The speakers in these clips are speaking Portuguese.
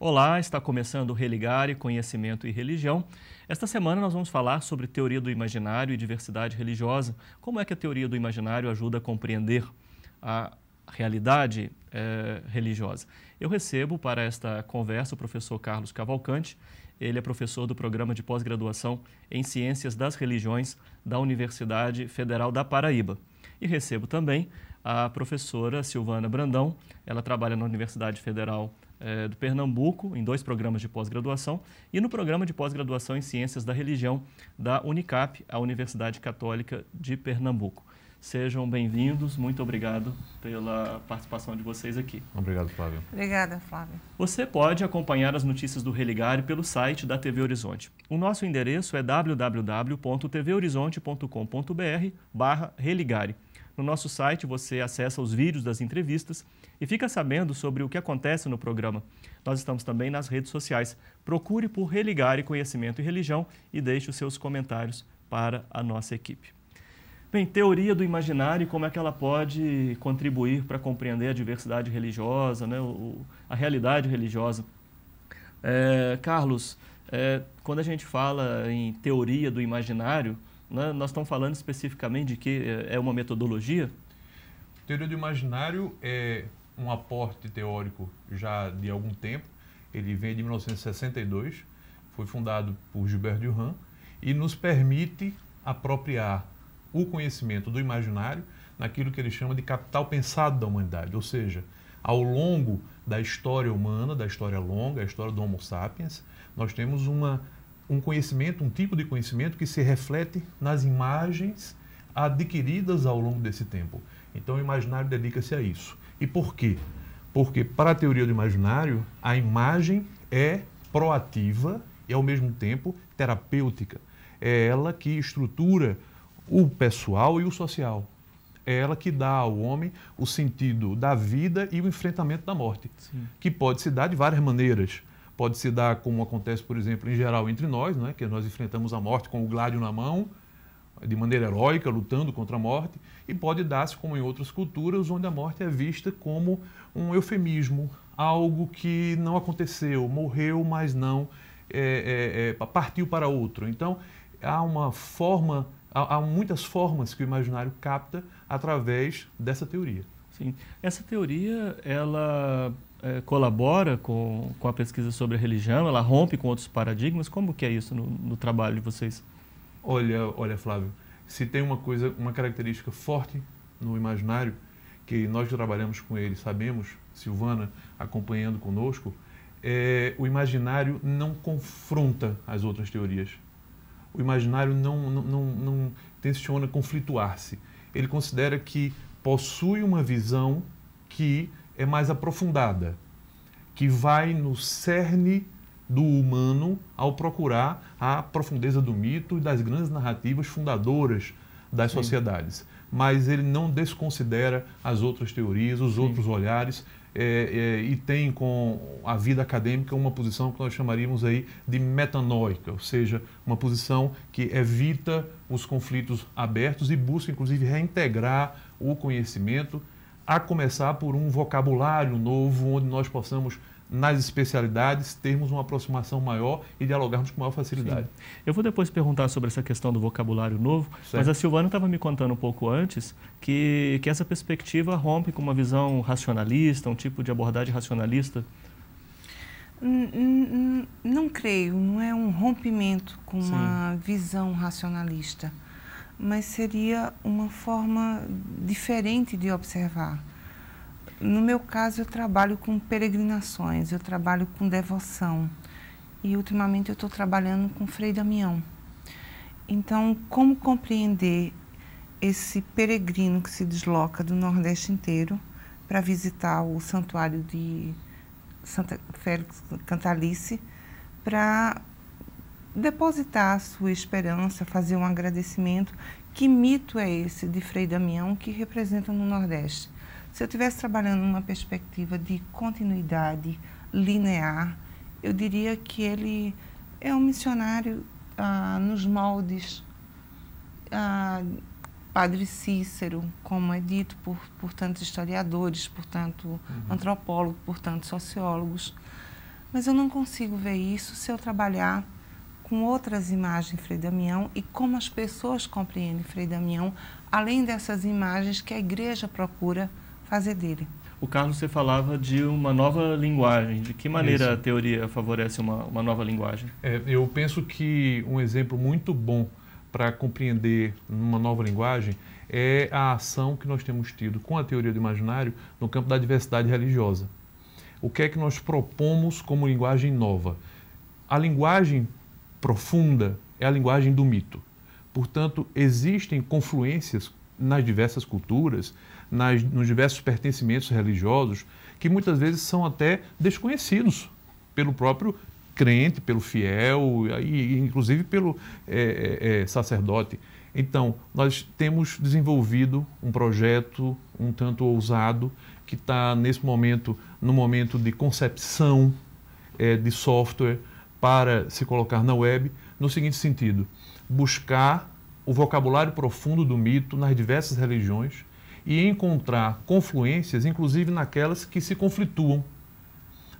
Olá, está começando o Religare, Conhecimento e Religião. Esta semana nós vamos falar sobre teoria do imaginário e diversidade religiosa. Como é que a teoria do imaginário ajuda a compreender a realidade religiosa? Eu recebo para esta conversa o professor Carlos Cavalcante. Ele é professor do programa de pós-graduação em Ciências das Religiões da Universidade Federal da Paraíba. E recebo também a professora Silvana Brandão. Ela trabalha na Universidade Federal do Pernambuco, em 2 programas de pós-graduação, e no programa de pós-graduação em Ciências da Religião da Unicap, a Universidade Católica de Pernambuco. Sejam bem-vindos, muito obrigado pela participação de vocês aqui. Obrigado, Flávio. Obrigada, Flávio. Você pode acompanhar as notícias do Religare pelo site da TV Horizonte. O nosso endereço é www.tvhorizonte.com.br/religare. No nosso site você acessa os vídeos das entrevistas e fica sabendo sobre o que acontece no programa. Nós estamos também nas redes sociais. Procure por Religare, Conhecimento e Religião e deixe os seus comentários para a nossa equipe. Bem, teoria do imaginário e como é que ela pode contribuir para compreender a diversidade religiosa, né, a realidade religiosa. Carlos, quando a gente fala em teoria do imaginário, né, nós estamos falando especificamente de que é uma metodologia? Teoria do imaginário é um aporte teórico já de algum tempo. Ele vem de 1962, foi fundado por Gilbert Durand e nos permite apropriar o conhecimento do imaginário naquilo que ele chama de capital pensado da humanidade, ou seja, ao longo da história humana, da história longa, a história do Homo sapiens, nós temos um conhecimento, um tipo de conhecimento que se reflete nas imagens adquiridas ao longo desse tempo. Então o imaginário dedica-se a isso. E por quê? Porque para a teoria do imaginário, a imagem é proativa e ao mesmo tempo terapêutica. É ela que estrutura o pessoal e o social. É ela que dá ao homem o sentido da vida e o enfrentamento da morte, Sim. que pode se dar de várias maneiras. Pode se dar como acontece, por exemplo, em geral entre nós, né, que nós enfrentamos a morte com o gládio na mão, de maneira heróica, lutando contra a morte, e pode dar-se como em outras culturas, onde a morte é vista como um eufemismo, algo que não aconteceu, morreu, mas não partiu para outro. Então, há muitas formas que o imaginário capta através dessa teoria. Sim. Essa teoria, ela colabora com a pesquisa sobre a religião, ela rompe com outros paradigmas. Como que é isso no trabalho de vocês? Olha, Flávio, se tem uma característica forte no imaginário, que nós que trabalhamos com ele sabemos, Silvana acompanhando conosco, o imaginário não confronta as outras teorias. O imaginário não tenciona conflituar-se. Ele considera que possui uma visão que é mais aprofundada, que vai no cerne do humano ao procurar a profundeza do mito e das grandes narrativas fundadoras das sociedades. Mas ele não desconsidera as outras teorias, os outros olhares, e tem com a vida acadêmica uma posição que nós chamaríamos aí de metanoica, ou seja, uma posição que evita os conflitos abertos e busca inclusive reintegrar o conhecimento, a começar por um vocabulário novo, onde nós possamos, nas especialidades, termos uma aproximação maior e dialogarmos com maior facilidade. Sim. Eu vou depois perguntar sobre essa questão do vocabulário novo, certo. Mas a Silvana estava me contando um pouco antes que essa perspectiva rompe com uma visão racionalista, um tipo de abordagem racionalista. Não creio, não é um rompimento com uma visão racionalista, mas seria uma forma diferente de observar. No meu caso, eu trabalho com peregrinações, eu trabalho com devoção e ultimamente eu estou trabalhando com Frei Damião. Então, como compreender esse peregrino que se desloca do Nordeste inteiro para visitar o santuário de Santa Félix Cantalice, para depositar a sua esperança, fazer um agradecimento? Que mito é esse de Frei Damião que representa no Nordeste? Se eu estivesse trabalhando numa perspectiva de continuidade linear, eu diria que ele é um missionário nos moldes Padre Cícero, como é dito por tantos historiadores, por tanto antropólogos, por tantos sociólogos. mas eu não consigo ver isso se eu trabalhar com outras imagens de Frei Damião e como as pessoas compreendem Frei Damião, além dessas imagens que a igreja procura fazer dele. O Carlos, você falava de uma nova linguagem. De que maneira Isso. a teoria favorece uma nova linguagem? Eu penso que um exemplo muito bom para compreender uma nova linguagem é a ação que nós temos tido com a teoria do imaginário no campo da diversidade religiosa. O que é que nós propomos como linguagem nova? A linguagem profunda é a linguagem do mito. Portanto, existem confluências nas diversas culturas, nos diversos pertencimentos religiosos, que muitas vezes são até desconhecidos pelo próprio crente, pelo fiel e inclusive pelo sacerdote. Então, nós temos desenvolvido um projeto um tanto ousado que está no momento de concepção de software para se colocar na web, no seguinte sentido: buscar o vocabulário profundo do mito nas diversas religiões e encontrar confluências, inclusive naquelas que se conflituam,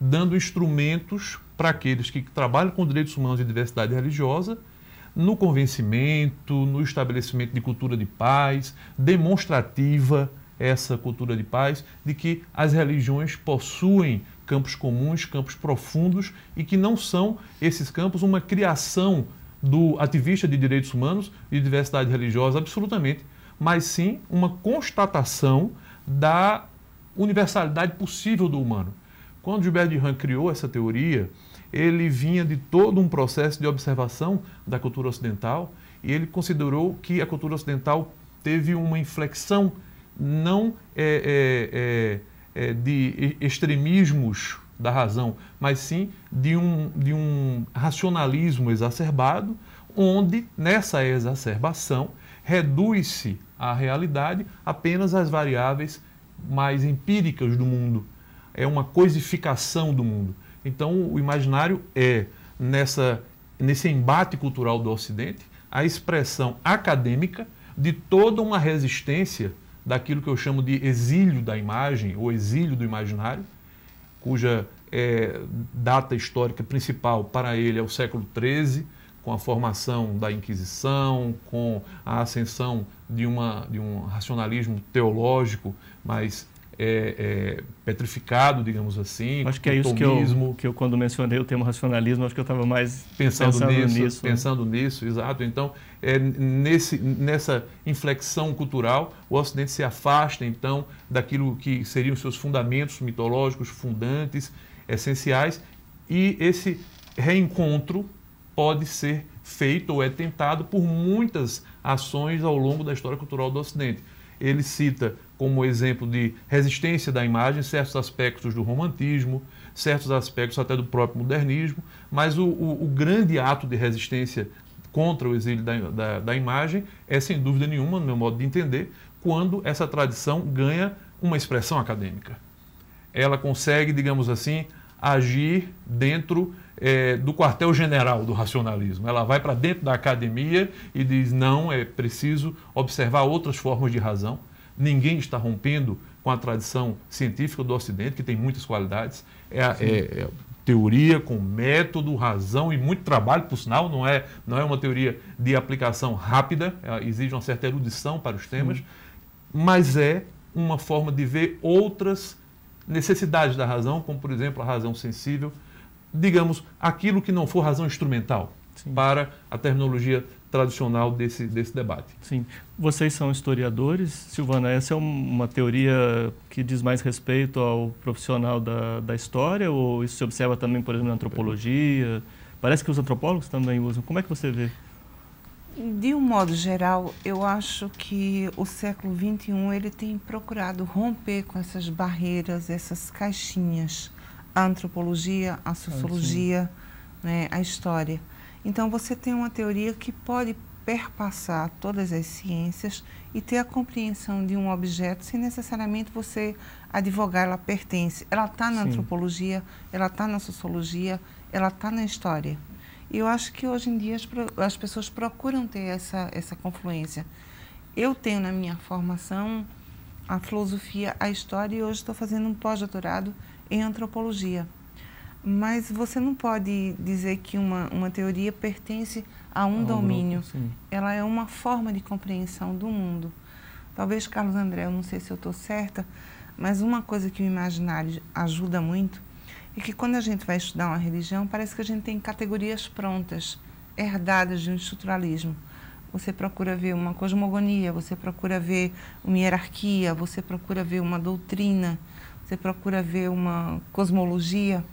dando instrumentos para aqueles que trabalham com direitos humanos e diversidade religiosa, no convencimento, no estabelecimento de cultura de paz, demonstrativa essa cultura de paz, de que as religiões possuem campos comuns, campos profundos, e que não são esses campos uma criação do ativista de direitos humanos e diversidade religiosa, absolutamente, mas sim uma constatação da universalidade possível do humano. Quando Gilbert Durand criou essa teoria, ele vinha de todo um processo de observação da cultura ocidental e ele considerou que a cultura ocidental teve uma inflexão não de extremismos da razão, mas sim de um racionalismo exacerbado, onde nessa exacerbação reduz-se a realidade apenas às variáveis mais empíricas do mundo. É uma coisificação do mundo. Então, o imaginário é, nesse embate cultural do Ocidente, a expressão acadêmica de toda uma resistência daquilo que eu chamo de exílio da imagem, ou exílio do imaginário, cuja data histórica principal para ele é o século XIII, com a formação da Inquisição, com a ascensão de um racionalismo teológico, mas petrificado, digamos assim. Acho que é isso que eu quando mencionei o termo racionalismo, acho que eu estava mais pensando nisso, exato. Então, nessa inflexão cultural, o Ocidente se afasta, então, daquilo que seriam seus fundamentos mitológicos, fundantes, essenciais, e esse reencontro pode ser feito ou é tentado por muitas ações ao longo da história cultural do Ocidente. Ele cita como exemplo de resistência da imagem certos aspectos do romantismo, certos aspectos até do próprio modernismo, mas o grande ato de resistência contra o exílio da imagem é, sem dúvida nenhuma, no meu modo de entender, quando essa tradição ganha uma expressão acadêmica. Ela consegue, digamos assim, agir dentro do quartel-general do racionalismo. Ela vai para dentro da academia e diz: não, é preciso observar outras formas de razão. Ninguém está rompendo com a tradição científica do Ocidente, que tem muitas qualidades. Teoria com método, razão e muito trabalho, por sinal, não é uma teoria de aplicação rápida, exige uma certa erudição para os temas, mas é uma forma de ver outras necessidades da razão, como, por exemplo, a razão sensível, digamos, aquilo que não for razão instrumental, para a terminologia tradicional desse debate. Sim. Vocês são historiadores, Silvana, essa é uma teoria que diz mais respeito ao profissional da história, ou isso se observa também, por exemplo, na antropologia? Parece que os antropólogos também usam. Como é que você vê? De um modo geral, eu acho que o século XXI ele tem procurado romper com essas barreiras, essas caixinhas, a antropologia, a sociologia, né, a história. Então, você tem uma teoria que pode perpassar todas as ciências e ter a compreensão de um objeto sem necessariamente você advogar, ela pertence. Ela está na antropologia, ela está na sociologia, ela está na história. E eu acho que hoje em dia as pessoas procuram ter essa confluência. Eu tenho na minha formação a filosofia, a história, e hoje estou fazendo um pós-doutorado em antropologia. Mas você não pode dizer que uma teoria pertence a um domínio. Grupo, ela é uma forma de compreensão do mundo. Talvez, Carlos André, eu não sei se eu estou certa, mas uma coisa que o imaginário ajuda muito é que quando a gente vai estudar uma religião, parece que a gente tem categorias prontas, herdadas de um estruturalismo. Você procura ver uma cosmogonia, você procura ver uma hierarquia, você procura ver uma doutrina, você procura ver uma cosmologia.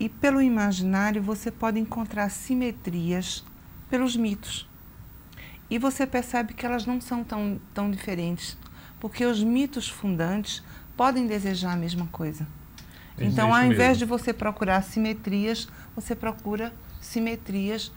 E pelo imaginário você pode encontrar simetrias pelos mitos. E você percebe que elas não são tão diferentes, porque os mitos fundantes podem desejar a mesma coisa. Então, ao invés de você procurar simetrias, você procura simetrias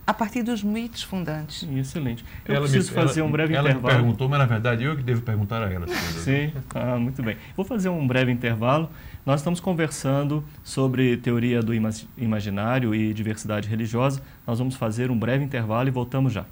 a partir dos mitos fundantes. Excelente. Eu preciso fazer um breve intervalo. Ela me perguntou, mas na verdade eu que devo perguntar a ela. Sim, muito bem. Vou fazer um breve intervalo. Nós estamos conversando sobre teoria do imaginário e diversidade religiosa. Nós vamos fazer um breve intervalo e voltamos já.